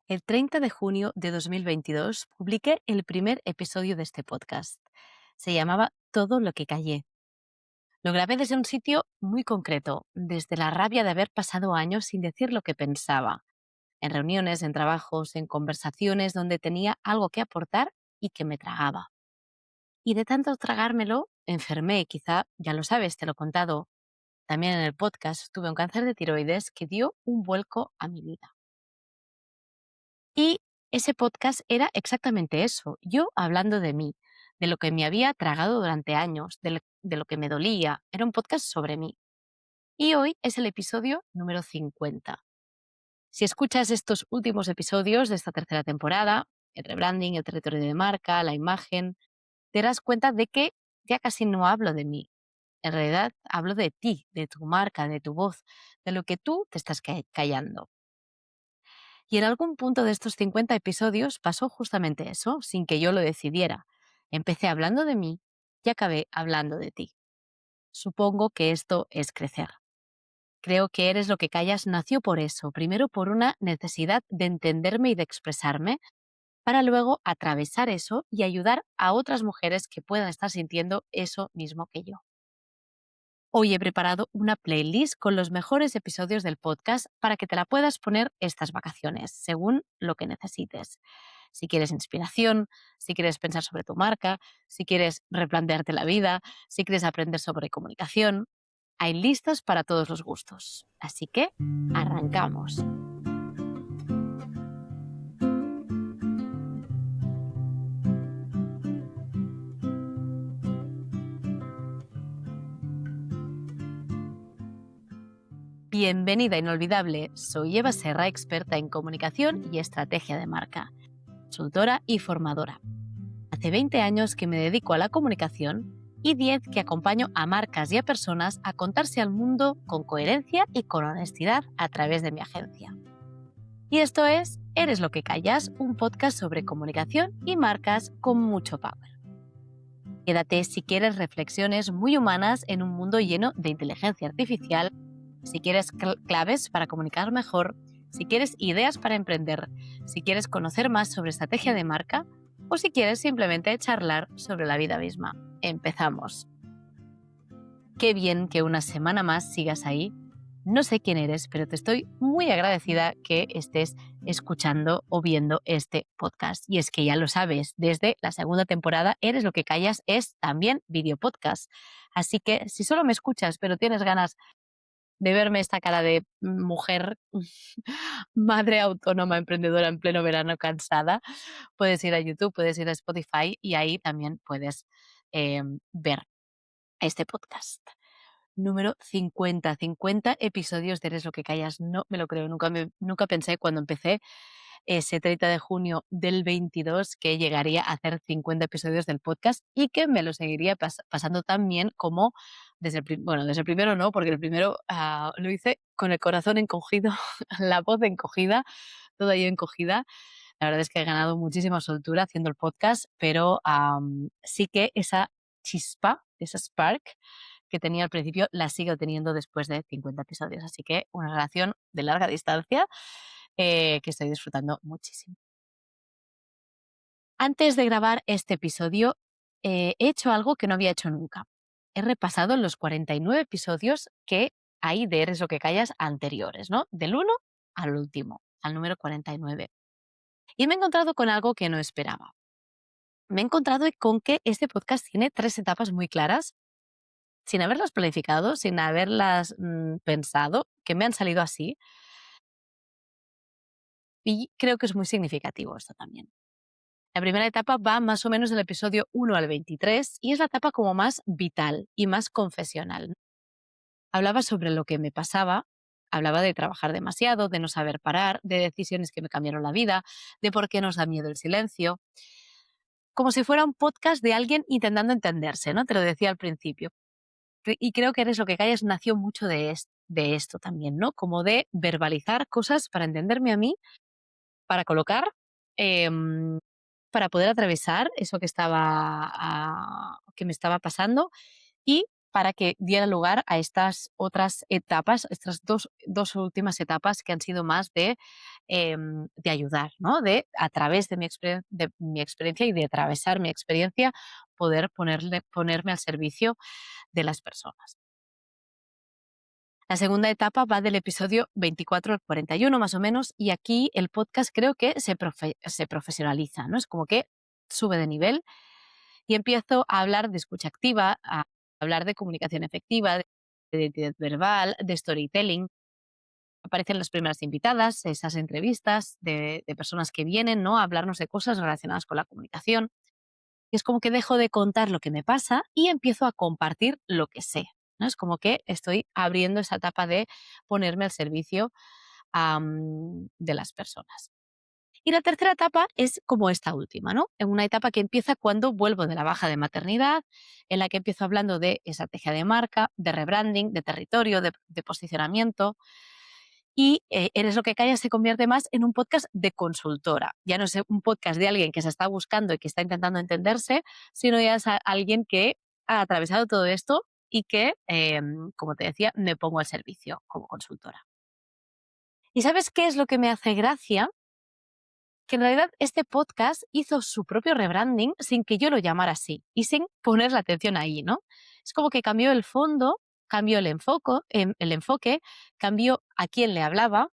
El 30 de junio de 2022 publiqué el primer episodio de este podcast. Se llamaba Todo lo que callé. Lo grabé desde un sitio muy concreto, desde la rabia de haber pasado años sin decir lo que pensaba, en reuniones, en trabajos, en conversaciones donde tenía algo que aportar y que me tragaba. Y de tanto tragármelo, enfermé, quizá, ya lo sabes, te lo he contado. También en el podcast tuve un cáncer de tiroides que dio un vuelco a mi vida. Y ese podcast era exactamente eso, yo hablando de mí, de lo que me había tragado durante años, de lo que me dolía. Era un podcast sobre mí. Y hoy es el episodio número 50. Si escuchas estos últimos episodios de esta tercera temporada, el rebranding, el territorio de marca, la imagen, te darás cuenta de que ya casi no hablo de mí. En realidad hablo de ti, de tu marca, de tu voz, de lo que tú te estás callando. Y en algún punto de estos 50 episodios pasó justamente eso, sin que yo lo decidiera. Empecé hablando de mí y acabé hablando de ti. Supongo que esto es crecer. Creo que Eres lo que callas nació por eso, primero por una necesidad de entenderme y de expresarme, para luego atravesar eso y ayudar a otras mujeres que puedan estar sintiendo eso mismo que yo. Hoy he preparado una playlist con los mejores episodios del podcast para que te la puedas poner estas vacaciones, según lo que necesites. Si quieres inspiración, si quieres pensar sobre tu marca, si quieres replantearte la vida, si quieres aprender sobre comunicación, hay listas para todos los gustos. Así que, arrancamos. Bienvenida inolvidable, soy Eva Serra, experta en comunicación y estrategia de marca, consultora y formadora. Hace 20 años que me dedico a la comunicación y 10 que acompaño a marcas y a personas a contarse al mundo con coherencia y con honestidad a través de mi agencia. Y esto es Eres lo que callas, un podcast sobre comunicación y marcas con mucho power. Quédate si quieres reflexiones muy humanas en un mundo lleno de inteligencia artificial, si quieres claves para comunicar mejor, si quieres ideas para emprender, si quieres conocer más sobre estrategia de marca o si quieres simplemente charlar sobre la vida misma. Empezamos. Qué bien que una semana más sigas ahí. No sé quién eres, pero te estoy muy agradecida que estés escuchando o viendo este podcast. Y es que ya lo sabes, desde la segunda temporada Eres lo que callas es también video podcast. Así que si solo me escuchas, pero tienes ganas de verme esta cara de mujer, madre autónoma, emprendedora en pleno verano cansada, puedes ir a YouTube, puedes ir a Spotify y ahí también puedes ver este podcast. Número 50, 50 episodios de Eres lo que callas. No me lo creo, nunca pensé cuando empecé ese 30 de junio del 22 que llegaría a hacer 50 episodios del podcast y que me lo seguiría pasando tan bien como desde el primero no, porque el primero lo hice con el corazón encogido, la voz encogida, todo ahí encogida. La verdad es que he ganado muchísima soltura haciendo el podcast, pero sí que esa chispa, esa spark que tenía al principio, la sigo teniendo después de 50 episodios. Así que una relación de larga distancia que estoy disfrutando muchísimo. Antes de grabar este episodio, he hecho algo que no había hecho nunca. He repasado los 49 episodios que hay de Eres lo que callas anteriores, ¿no? Del 1 al último, al número 49. Y me he encontrado con algo que no esperaba. Me he encontrado con que este podcast tiene 3 etapas muy claras, sin haberlas planificado, sin haberlas pensado, que me han salido así. Y creo que es muy significativo esto también. La primera etapa va más o menos del episodio 1 al 23 y es la etapa como más vital y más confesional. Hablaba sobre lo que me pasaba, hablaba de trabajar demasiado, de no saber parar, de decisiones que me cambiaron la vida, de por qué nos da miedo el silencio, como si fuera un podcast de alguien intentando entenderse, ¿no? Te lo decía al principio. Y creo que Eres lo que callas nació mucho de esto también, ¿no? Como de verbalizar cosas para entenderme a mí, para colocar, em, para poder atravesar eso que me estaba pasando y para que diera lugar a estas otras etapas, estas dos últimas etapas que han sido más de ayudar, ¿no? De, a través de mi experiencia y de atravesar mi experiencia, poder ponerme al servicio de las personas. La segunda etapa va del episodio 24 al 41 más o menos, y aquí el podcast creo que se profesionaliza, ¿no? Es como que sube de nivel y empiezo a hablar de escucha activa, a hablar de comunicación efectiva, de identidad verbal, de storytelling. Aparecen las primeras invitadas, esas entrevistas de personas que vienen, ¿no?, a hablarnos de cosas relacionadas con la comunicación. Y es como que dejo de contar lo que me pasa y empiezo a compartir lo que sé, ¿no? Es como que estoy abriendo esa etapa de ponerme al servicio de las personas. Y la tercera etapa es como esta última, ¿no? En una etapa que empieza cuando vuelvo de la baja de maternidad, en la que empiezo hablando de estrategia de marca, de rebranding, de territorio, de posicionamiento. Y Eres lo que callas se convierte más en un podcast de consultora. Ya no es un podcast de alguien que se está buscando y que está intentando entenderse, sino ya es alguien que ha atravesado todo esto y que, como te decía, me pongo al servicio como consultora. ¿Y sabes qué es lo que me hace gracia? Que en realidad este podcast hizo su propio rebranding sin que yo lo llamara así y sin poner la atención ahí, ¿no? Es como que cambió el fondo, cambió el enfoque, cambió a quién le hablaba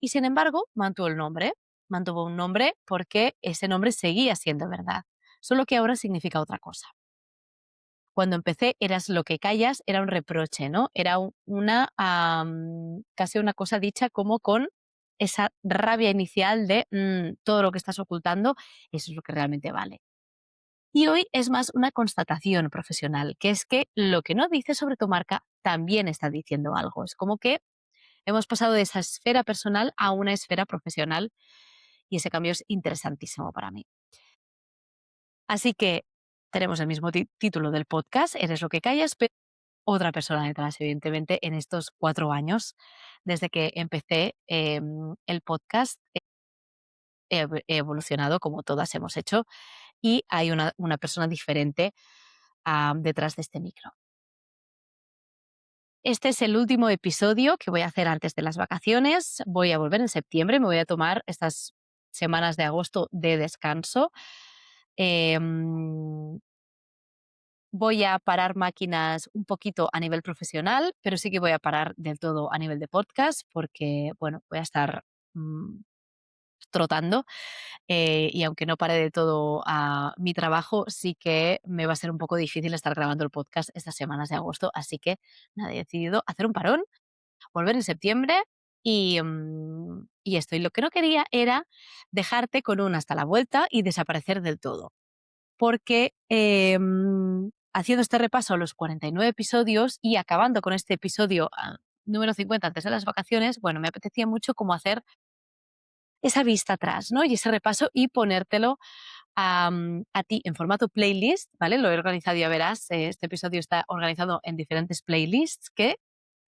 y sin embargo mantuvo el nombre. Mantuvo un nombre porque ese nombre seguía siendo verdad, solo que ahora significa otra cosa. Cuando empecé, eras lo que callas, era un reproche, ¿no? Era casi una cosa dicha como con esa rabia inicial de todo lo que estás ocultando, eso es lo que realmente vale. Y hoy es más una constatación profesional, que es que lo que no dices sobre tu marca también está diciendo algo. Es como que hemos pasado de esa esfera personal a una esfera profesional y ese cambio es interesantísimo para mí. Así que tenemos el mismo título del podcast, Eres lo que callas, pero otra persona detrás, evidentemente, en estos 4 años, desde que empecé el podcast, he evolucionado como todas hemos hecho y hay una persona diferente detrás de este micro. Este es el último episodio que voy a hacer antes de las vacaciones. Voy a volver en septiembre, me voy a tomar estas semanas de agosto de descanso. Em, Voy a parar máquinas un poquito a nivel profesional, pero sí que voy a parar del todo a nivel de podcast porque, bueno, voy a estar mm, trotando y aunque no pare de todo a mi trabajo, sí que me va a ser un poco difícil estar grabando el podcast estas semanas de agosto, así que nada, he decidido hacer un parón, volver en septiembre y esto. Y lo que no quería era dejarte con un hasta la vuelta y desaparecer del todo porque haciendo este repaso a los 49 episodios y acabando con este episodio número 50 antes de las vacaciones, bueno, me apetecía mucho como hacer esa vista atrás, ¿no? Y ese repaso y ponértelo a ti en formato playlist, ¿vale? Lo he organizado, ya verás, este episodio está organizado en diferentes playlists que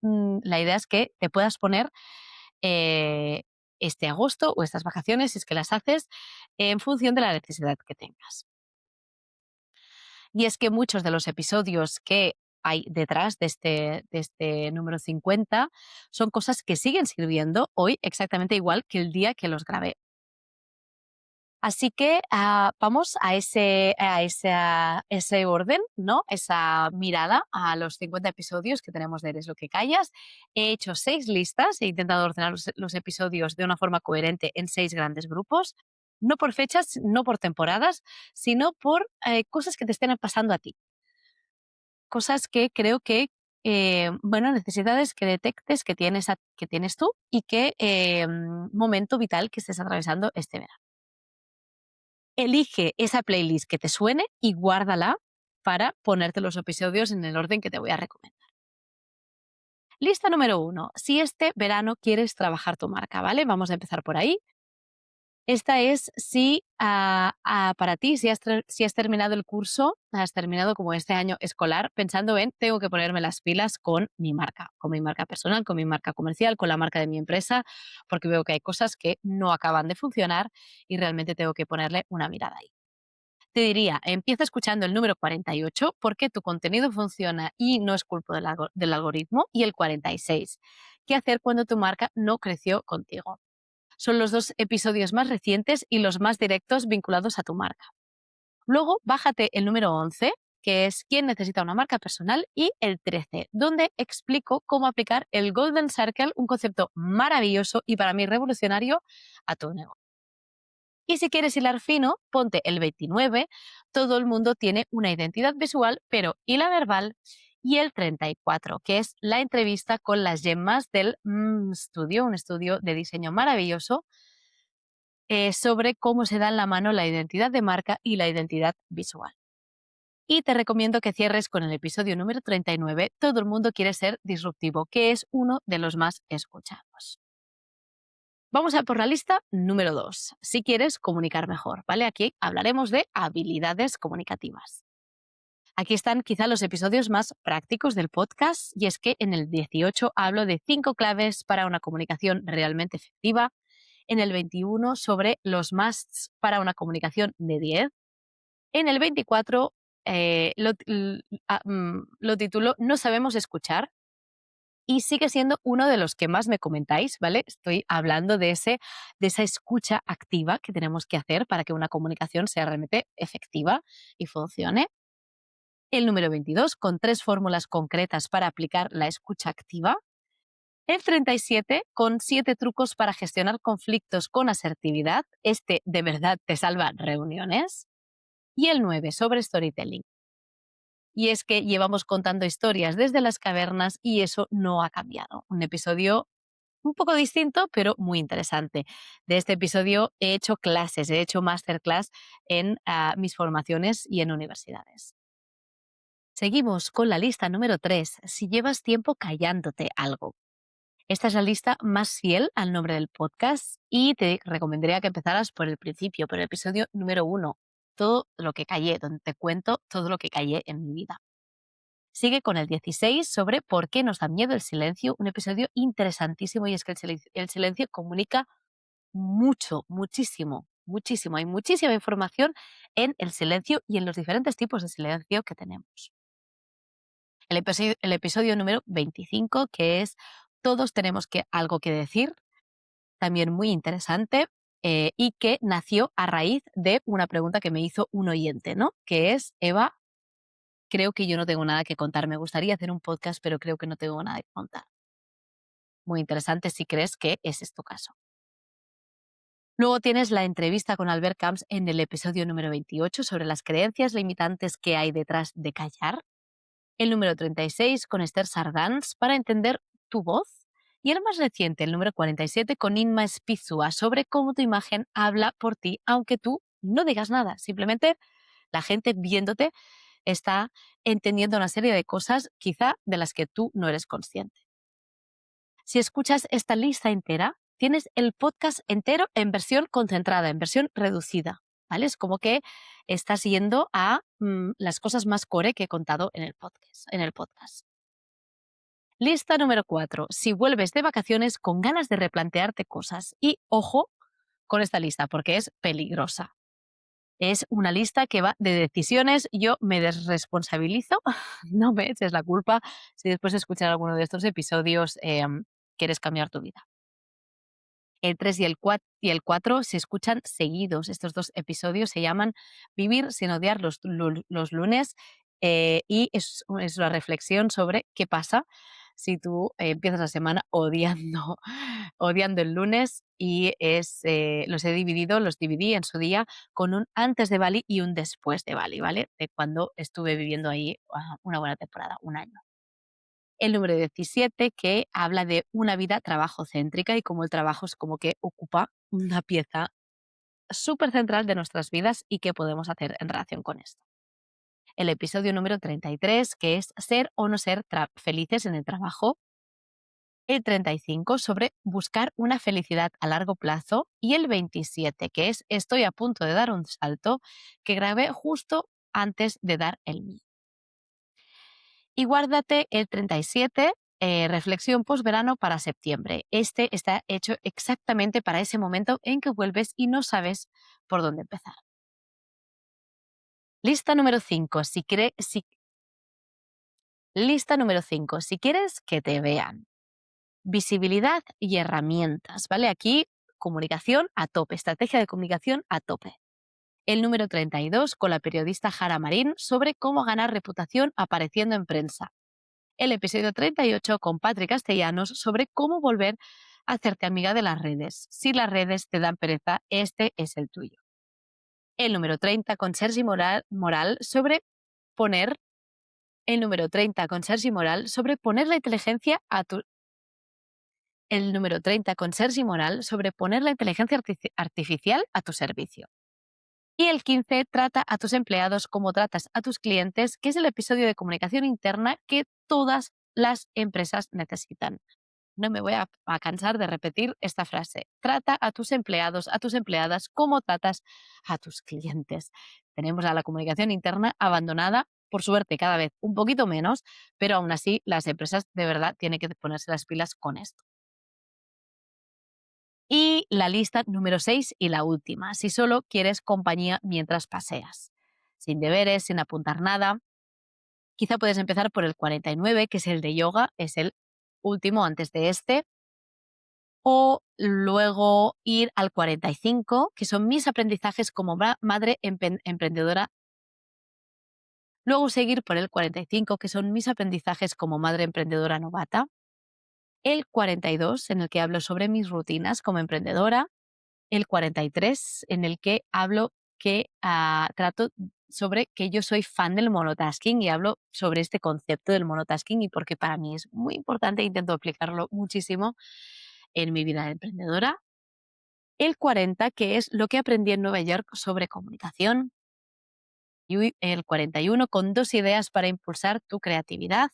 la idea es que te puedas poner eh, este agosto o estas vacaciones, si es que las haces, en función de la necesidad que tengas. Y es que muchos de los episodios que hay detrás de este número 50 son cosas que siguen sirviendo hoy exactamente igual que el día que los grabé. Así que vamos a ese orden, ¿no? Esa mirada a los 50 episodios que tenemos de Eres lo que callas. He hecho 6 listas, he intentado ordenar los episodios de una forma coherente en 6 grandes grupos, no por fechas, no por temporadas, sino por cosas que te estén pasando a ti. Cosas que creo que, bueno, necesidades que detectes que tienes tú y que momento vital que estés atravesando este verano. Elige esa playlist que te suene y guárdala para ponerte los episodios en el orden que te voy a recomendar. Lista número 1. Si este verano quieres trabajar tu marca, ¿vale? Vamos a empezar por ahí. Esta es si para ti, si has terminado el curso, has terminado como este año escolar, pensando en tengo que ponerme las pilas con mi marca personal, con mi marca comercial, con la marca de mi empresa, porque veo que hay cosas que no acaban de funcionar y realmente tengo que ponerle una mirada ahí. Te diría, empieza escuchando el número 48 porque tu contenido funciona y no es culpa del algoritmo, y el 46, qué hacer cuando tu marca no creció contigo. Son los dos episodios más recientes y los más directos vinculados a tu marca. Luego, bájate el número 11, que es quién necesita una marca personal, y el 13, donde explico cómo aplicar el Golden Circle, un concepto maravilloso y para mí revolucionario, a tu negocio. Y si quieres hilar fino, ponte el 29, todo el mundo tiene una identidad visual, pero ¿y la verbal? Y el 34, que es la entrevista con las gemas del Studio, un estudio de diseño maravilloso, sobre cómo se da en la mano la identidad de marca y la identidad visual. Y te recomiendo que cierres con el episodio número 39, Todo el mundo quiere ser disruptivo, que es uno de los más escuchados. Vamos a por la lista número 2, si quieres comunicar mejor, ¿vale? Aquí hablaremos de habilidades comunicativas. Aquí están quizá los episodios más prácticos del podcast, y es que en el 18 hablo de 5 claves para una comunicación realmente efectiva, en el 21 sobre los musts para una comunicación de 10, en el 24 lo titulo No sabemos escuchar, y sigue siendo uno de los que más me comentáis, ¿vale? Estoy hablando de esa escucha activa que tenemos que hacer para que una comunicación sea realmente efectiva y funcione. El número 22, con 3 fórmulas concretas para aplicar la escucha activa. El 37, con 7 trucos para gestionar conflictos con asertividad. Este de verdad te salva reuniones. Y el 9, sobre storytelling. Y es que llevamos contando historias desde las cavernas y eso no ha cambiado. Un episodio un poco distinto, pero muy interesante. De este episodio he hecho clases, he hecho masterclass en mis formaciones y en universidades. Seguimos con la lista número 3, si llevas tiempo callándote algo. Esta es la lista más fiel al nombre del podcast y te recomendaría que empezaras por el principio, por el episodio número 1, todo lo que callé, donde te cuento todo lo que callé en mi vida. Sigue con el 16 sobre por qué nos da miedo el silencio, un episodio interesantísimo, y es que el silencio comunica mucho, muchísimo, muchísimo. Hay muchísima información en el silencio y en los diferentes tipos de silencio que tenemos. El episodio número 25, que es Todos tenemos algo que decir, también muy interesante, y que nació a raíz de una pregunta que me hizo un oyente, ¿no? Que es, Eva, creo que yo no tengo nada que contar. Me gustaría hacer un podcast, pero creo que no tengo nada que contar. Muy interesante si crees que ese es tu caso. Luego tienes la entrevista con Albert Camps en el episodio número 28 sobre las creencias limitantes que hay detrás de callar. El número 36 con Esther Sardans para entender tu voz. Y el más reciente, el número 47, con Inma Espizua sobre cómo tu imagen habla por ti, aunque tú no digas nada. Simplemente la gente viéndote está entendiendo una serie de cosas quizá de las que tú no eres consciente. Si escuchas esta lista entera, tienes el podcast entero en versión concentrada, en versión reducida, ¿vale? Es como que estás yendo a las cosas más core que he contado en el podcast. Lista número 4. Si vuelves de vacaciones con ganas de replantearte cosas. Y ojo con esta lista porque es peligrosa. Es una lista que va de decisiones. Yo me desresponsabilizo, no me eches la culpa si después de escuchar alguno de estos episodios quieres cambiar tu vida. El 3 y el 4 se escuchan seguidos. Estos dos episodios se llaman Vivir sin odiar los lunes, y es una reflexión sobre qué pasa si tú empiezas la semana odiando, odiando el lunes, y los dividí en su día con un antes de Bali y un después de Bali, ¿vale? De cuando estuve viviendo ahí una buena temporada, un año. El número 17, que habla de una vida trabajocéntrica y cómo el trabajo es como que ocupa una pieza súper central de nuestras vidas y qué podemos hacer en relación con esto. El episodio número 33, que es ser o no ser felices en el trabajo. El 35, sobre buscar una felicidad a largo plazo. Y el 27, que es estoy a punto de dar un salto, que grabé justo antes de dar el mío. Y guárdate el 37, reflexión postverano para septiembre. Este está hecho exactamente para ese momento en que vuelves y no sabes por dónde empezar. Lista número 5. Lista número 5. Si quieres que te vean. Visibilidad y herramientas, ¿vale? Aquí, comunicación a tope, estrategia de comunicación a tope. El número 32 con la periodista Jara Marín sobre cómo ganar reputación apareciendo en prensa. El episodio 38 con Patri Castellanos sobre cómo volver a hacerte amiga de las redes. Si las redes te dan pereza, este es el tuyo. El número 30 con Sergi Moral sobre poner el número 30 con Sergi Moral sobre poner la inteligencia a tu el número 30 con Sergi Moral sobre poner la inteligencia artificial a tu servicio. Y el 15 trata a tus empleados como tratas a tus clientes, que es el episodio de comunicación interna que todas las empresas necesitan. No me voy a cansar de repetir esta frase. Trata a tus empleados, a tus empleadas como tratas a tus clientes. Tenemos a la comunicación interna abandonada, por suerte cada vez un poquito menos, pero aún así las empresas de verdad tienen que ponerse las pilas con esto. Y la lista número 6 y la última, si solo quieres compañía mientras paseas. Sin deberes, sin apuntar nada. Quizá puedes empezar por el 49, que es el de yoga, es el último antes de este. O luego ir al 45, que son mis aprendizajes como madre emprendedora. Luego seguir por el 45, que son mis aprendizajes como madre emprendedora novata. El 42, en el que hablo sobre mis rutinas como emprendedora. El 43, en el que hablo que trato sobre que yo soy fan del monotasking y hablo sobre este concepto del monotasking y porque para mí es muy importante, intento aplicarlo muchísimo en mi vida de emprendedora. El 40, que es lo que aprendí en Nueva York sobre comunicación. Y el 41, con 2 ideas para impulsar tu creatividad.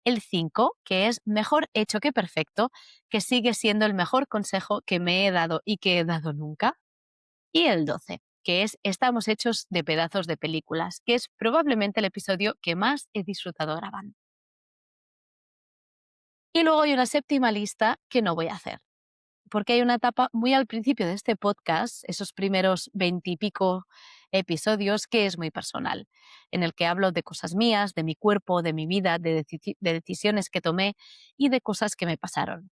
El 5, que es mejor hecho que perfecto, que sigue siendo el mejor consejo que me he dado y que he dado nunca. Y el 12, que es Estamos hechos de pedazos de películas, que es probablemente el episodio que más he disfrutado grabando. Y luego hay una séptima lista que no voy a hacer, porque hay una etapa muy al principio de este podcast, esos primeros 20 y pico episodios, que es muy personal, en el que hablo de cosas mías, de mi cuerpo, de mi vida, de decisiones que tomé y de cosas que me pasaron.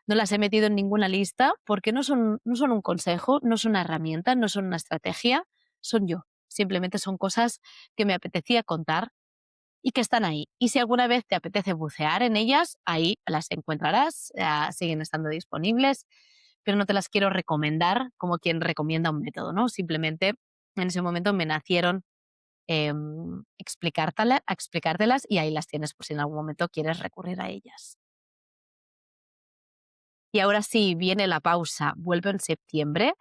No las he metido en ninguna lista porque no son un consejo, no son una herramienta, no son una estrategia, son yo. Simplemente son cosas que me apetecía contar y que están ahí. Y si alguna vez te apetece bucear en ellas, ahí las encontrarás, siguen estando disponibles, pero no te las quiero recomendar como quien recomienda un método, ¿no? Simplemente en ese momento me nacieron explicártelas y ahí las tienes por si en algún momento quieres recurrir a ellas. Y ahora sí, viene la pausa, vuelvo en septiembre.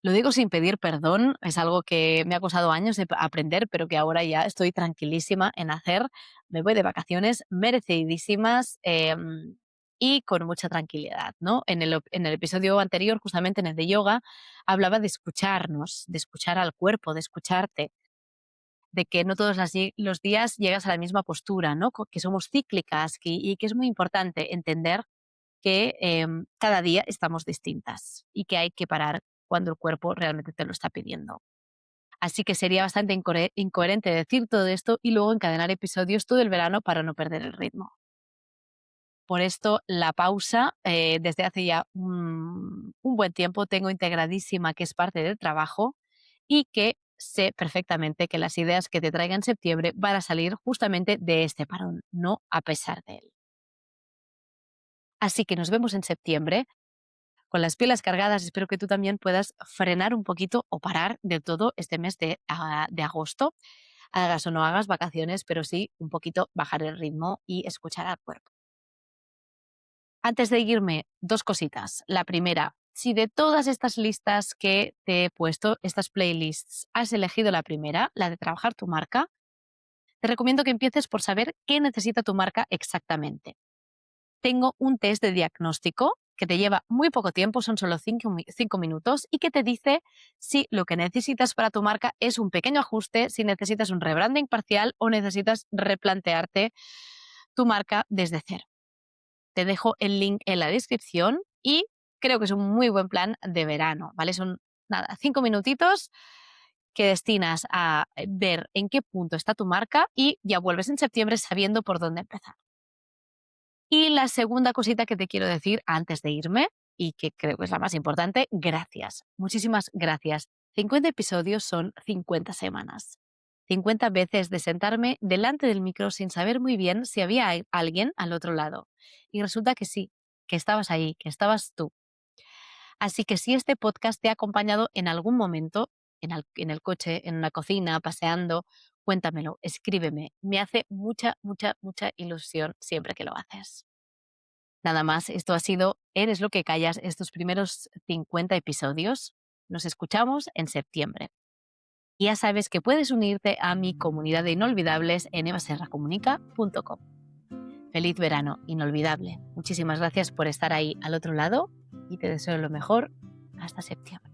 Lo digo sin pedir perdón, es algo que me ha costado años de aprender, pero que ahora ya estoy tranquilísima en hacer. Me voy de vacaciones merecidísimas y con mucha tranquilidad, ¿no? En el episodio anterior, justamente en el de yoga, hablaba de escucharnos, de escuchar al cuerpo, de escucharte, de que no todos los días llegas a la misma postura, ¿no? Que somos cíclicas y que es muy importante entender que cada día estamos distintas y que hay que parar cuando el cuerpo realmente te lo está pidiendo. Así que sería bastante incoherente decir todo esto y luego encadenar episodios todo el verano para no perder el ritmo. Por esto, la pausa, desde hace ya un buen tiempo, tengo integradísima que es parte del trabajo y que sé perfectamente que las ideas que te traiga en septiembre van a salir justamente de este parón, no a pesar de él. Así que nos vemos en septiembre. Con las pilas cargadas, espero que tú también puedas frenar un poquito o parar de todo este mes de agosto. Hagas o no hagas vacaciones, pero sí un poquito bajar el ritmo y escuchar al cuerpo. Antes de irme, 2 cositas. La primera, si de todas estas listas que te he puesto, estas playlists, has elegido la primera, la de trabajar tu marca, te recomiendo que empieces por saber qué necesita tu marca exactamente. Tengo un test de diagnóstico que te lleva muy poco tiempo, son solo 5 minutos, y que te dice si lo que necesitas para tu marca es un pequeño ajuste, si necesitas un rebranding parcial o necesitas replantearte tu marca desde cero. Te dejo el link en la descripción y creo que es un muy buen plan de verano, ¿vale? Son, nada, 5 minutitos que destinas a ver en qué punto está tu marca y ya vuelves en septiembre sabiendo por dónde empezar. Y la segunda cosita que te quiero decir antes de irme, y que creo que es la más importante, gracias. Muchísimas gracias. 50 episodios son 50 semanas. 50 veces de sentarme delante del micro sin saber muy bien si había alguien al otro lado. Y resulta que sí, que estabas ahí, que estabas tú. Así que si este podcast te ha acompañado en algún momento, en el coche, en una cocina, paseando, cuéntamelo, escríbeme. Me hace mucha, mucha, mucha ilusión siempre que lo haces. Nada más, esto ha sido Eres lo que callas, estos primeros 50 episodios. Nos escuchamos en septiembre. Ya sabes que puedes unirte a mi comunidad de inolvidables en evaserracomunica.com. Feliz verano, inolvidable. Muchísimas gracias por estar ahí al otro lado y te deseo lo mejor. Hasta septiembre.